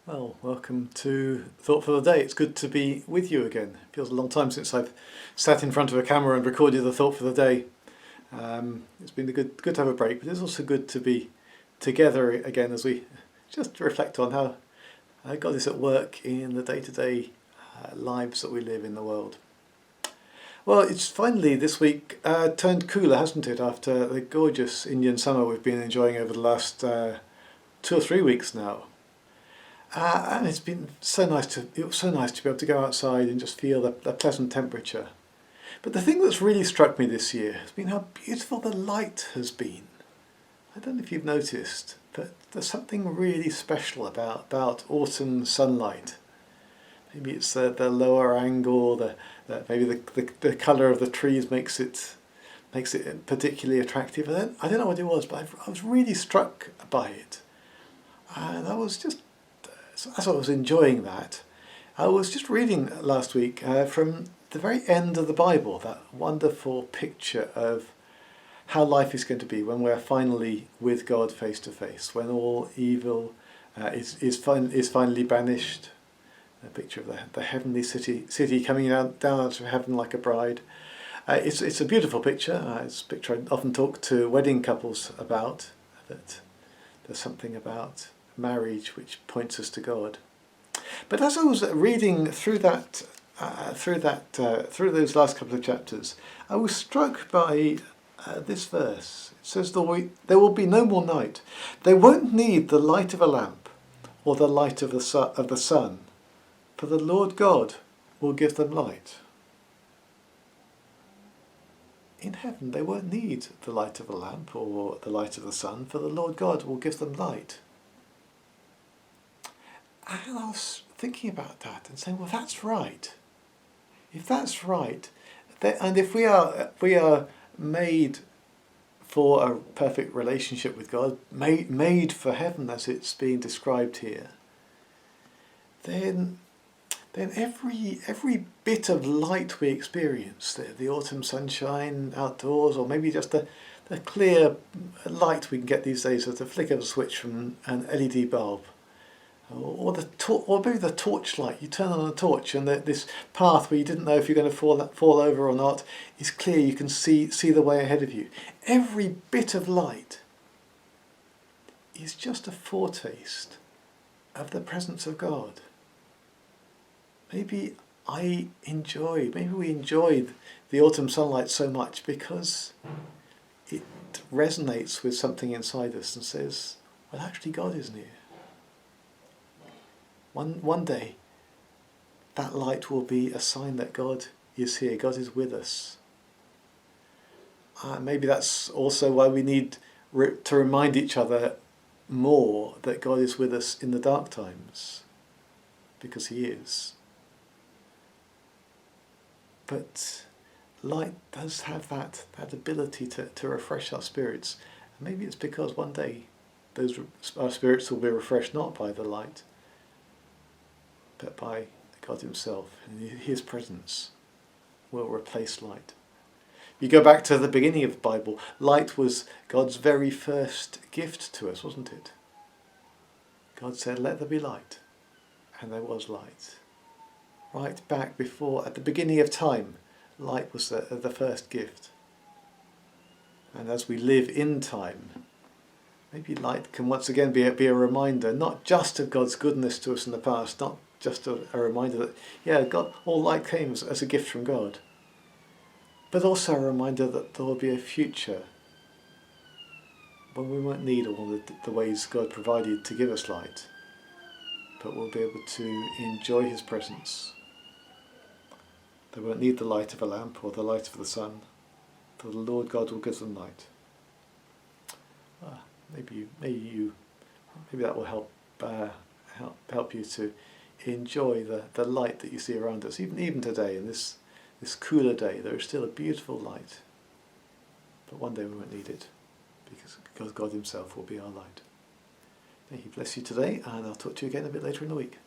Well, welcome to Thought for the Day. It's good to be with you again. It feels a long time since I've sat in front of a camera and recorded the Thought for the Day. It's been good to have a break, but it's also good to be together again as we just reflect on how God is at work in the day-to-day lives that we live in the world. Well, it's finally this week turned cooler, hasn't it, after the gorgeous Indian summer we've been enjoying over the last 2 or 3 weeks now. And it's been so nice it was so nice to be able to go outside and just feel the pleasant temperature. But the thing that's really struck me this year has been how beautiful the light has been. I don't know if you've noticed, but there's something really special about autumn sunlight. Maybe it's the lower angle, maybe the colour of the trees makes it particularly attractive. I don't know what it was, but I was really struck by it. And I was just, as I was enjoying that, I was just reading last week from the very end of the Bible, that wonderful picture of how life is going to be when we're finally with God face to face, when all evil is finally banished. A picture of the heavenly city coming down out of heaven like a bride. It's a beautiful picture. It's a picture I often talk to wedding couples about, that there's something about marriage which points us to God. But as I was reading through through those last couple of chapters, I was struck by this verse. It says, "There will be no more night. They won't need the light of a lamp or the light of the sun, for the Lord God will give them light." In heaven, they won't need the light of a lamp or the light of the sun, for the Lord God will give them light. And I was thinking about that and saying, well, that's right. If that's right, and if we are made for a perfect relationship with God, made for heaven as it's being described here, then every bit of light we experience, the autumn sunshine outdoors, or maybe just the clear light we can get these days with the flick of a switch from an LED bulb, or maybe the torch light. You turn on a torch and this path where you didn't know if you're going to fall over or not is clear. You can see the way ahead of you. Every bit of light is just a foretaste of the presence of God. Maybe we enjoy the autumn sunlight so much because it resonates with something inside us and says, well, actually God is near. One day, that light will be a sign that God is here, God is with us. Maybe that's also why we need to remind each other more that God is with us in the dark times, because He is. But light does have that ability to refresh our spirits. And maybe it's because one day our spirits will be refreshed not by the light, but by God Himself, and His presence will replace light. You go back to the beginning of the Bible, light was God's very first gift to us, wasn't it? God said, let there be light, and there was light. Right back at the beginning of time, light was the first gift. And as we live in time, maybe light can once again be a reminder, not just of God's goodness to us in the past, not just a reminder that, all light came as a gift from God, but also a reminder that there will be a future when we won't need all the ways God provided to give us light, but we'll be able to enjoy His presence. They won't need the light of a lamp or the light of the sun, for the Lord God will give them light. Maybe that will help you to enjoy the light that you see around us. Even today, in this cooler day, there is still a beautiful light. But one day we won't need it, because God Himself will be our light. May He bless you today, and I'll talk to you again a bit later in the week.